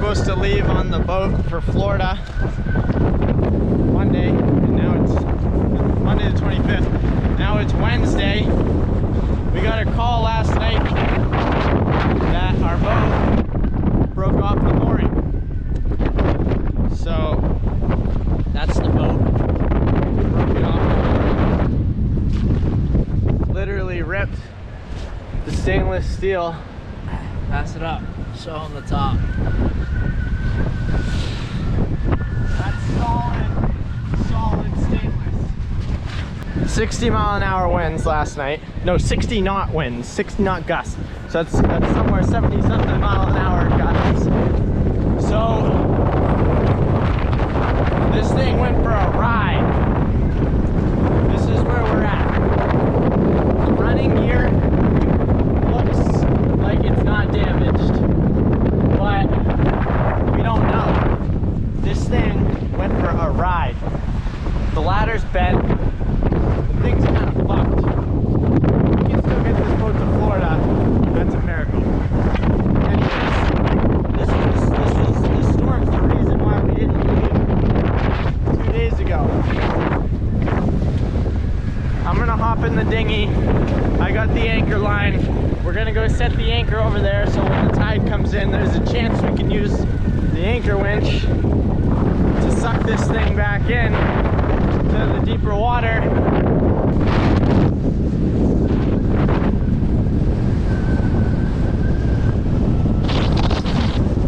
supposed to leave on the boat for Florida Monday, and now it's Monday the 25th. Now it's Wednesday. We got a call last night that our boat broke off the mooring. So that's the boat. Broke it off the mooring. Literally ripped the stainless steel. Pass it up. Show on the top. That's solid stainless. 60 mile an hour winds last night. No, 60 knot winds, 60 knot gusts. So that's somewhere 70 something mile an hour gusts. So this thing went for a ride. This is where we're at. The running gear looks like it's not damaged, but we don't know. This thing went for a ride. The ladder's bent. The thing's kind of fucked. We can still get this boat to Florida. That's a miracle. Anyways, this storm's the reason why we didn't leave 2 days ago. I'm gonna hop in the dinghy. I got the anchor line. We're gonna go set the anchor over there so when the tide comes in, there's a chance we can use the anchor winch to suck this thing back in to the deeper water.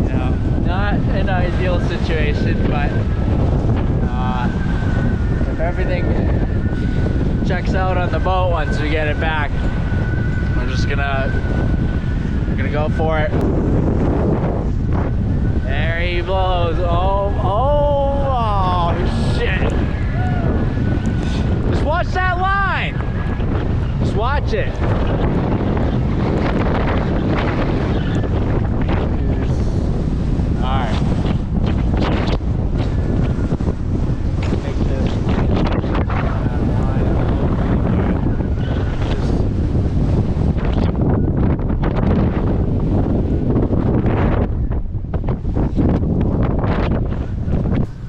Yeah, not an ideal situation, but if everything checks out on the boat once we get it back, we're just gonna go for it. There he blows. Oh shit. Just watch that line. Just watch it. Alright.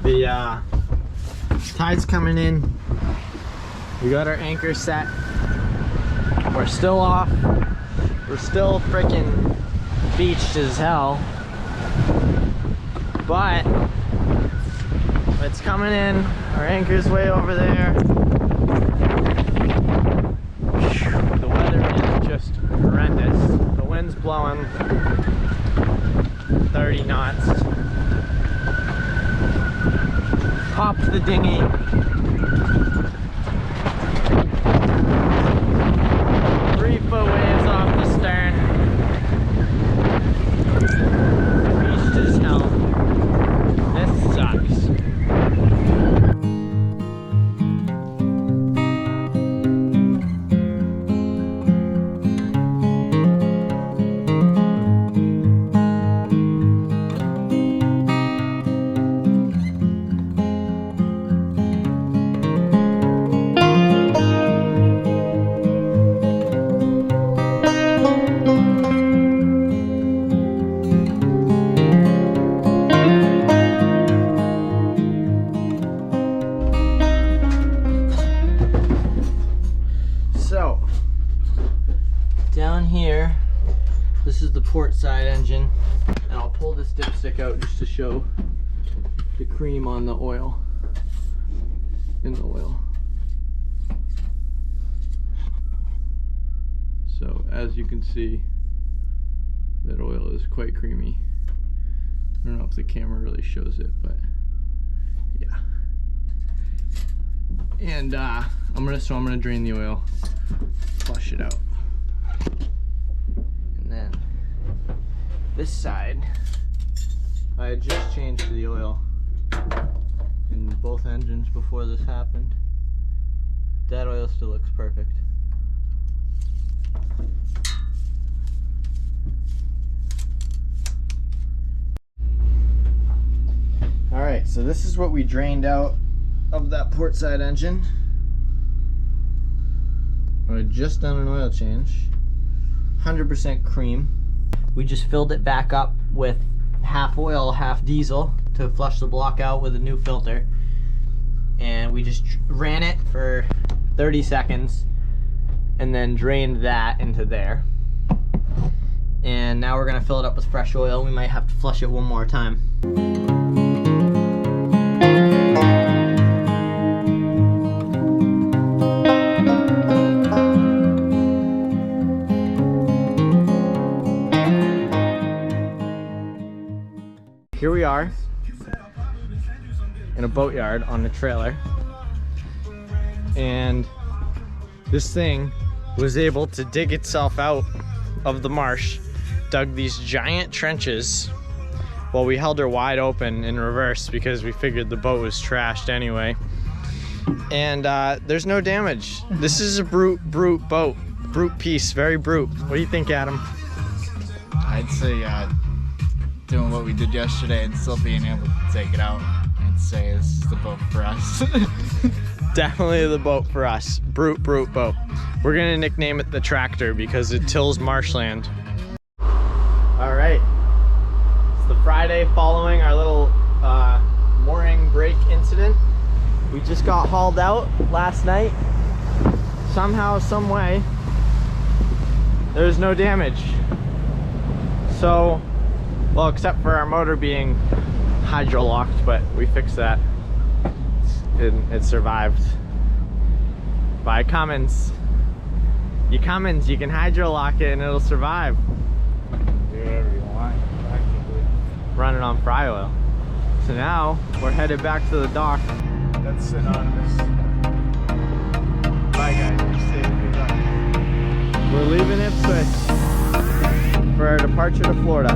The tide's coming in. We got our anchor set. We're still off. We're still freaking beached as hell. But it's coming in. Our anchor's way over there. The weather is just horrendous. The wind's blowing 30 knots. Hop the dinghy. 3-foot waves off the stern. Beached as hell. This sucks. Down here, this is the port side engine, and I'll pull this dipstick out just to show the cream on the oil, in the oil. So as you can see, that oil is quite creamy. I don't know if the camera really shows it, but yeah. And I'm gonna drain the oil, flush it out. And then this side, I had just changed the oil in both engines before this happened. That oil still looks perfect. Alright, so this is what we drained out of that port side engine. I had just done an oil change. 100% cream. We just filled it back up with half oil, half diesel to flush the block out with a new filter. And we just ran it for 30 seconds and then drained that into there. And now we're gonna fill it up with fresh oil. We might have to flush it one more time. Here we are in a boatyard on the trailer, and this thing was able to dig itself out of the marsh, dug these giant trenches while we held her wide open in reverse because we figured the boat was trashed anyway. And there's no damage. This is a brute boat, brute piece, very brute. What do you think, Adam? I'd say doing what we did yesterday and still being able to take it out and say this is the boat for us. Definitely the boat for us. Brute boat. We're gonna nickname it the tractor because it tills marshland. All right, it's the Friday following our little mooring break incident. We just got hauled out last night. Somehow, some way, there's no damage. So, well, except for our motor being hydro-locked, but we fixed that. It survived. By Cummins. You Cummins, you can hydro-lock it and it'll survive. Do whatever you want, practically. Running on fry oil. So now, we're headed back to the dock. That's synonymous. Bye guys, be safe, good luck. We're leaving Ipswich for our departure to Florida.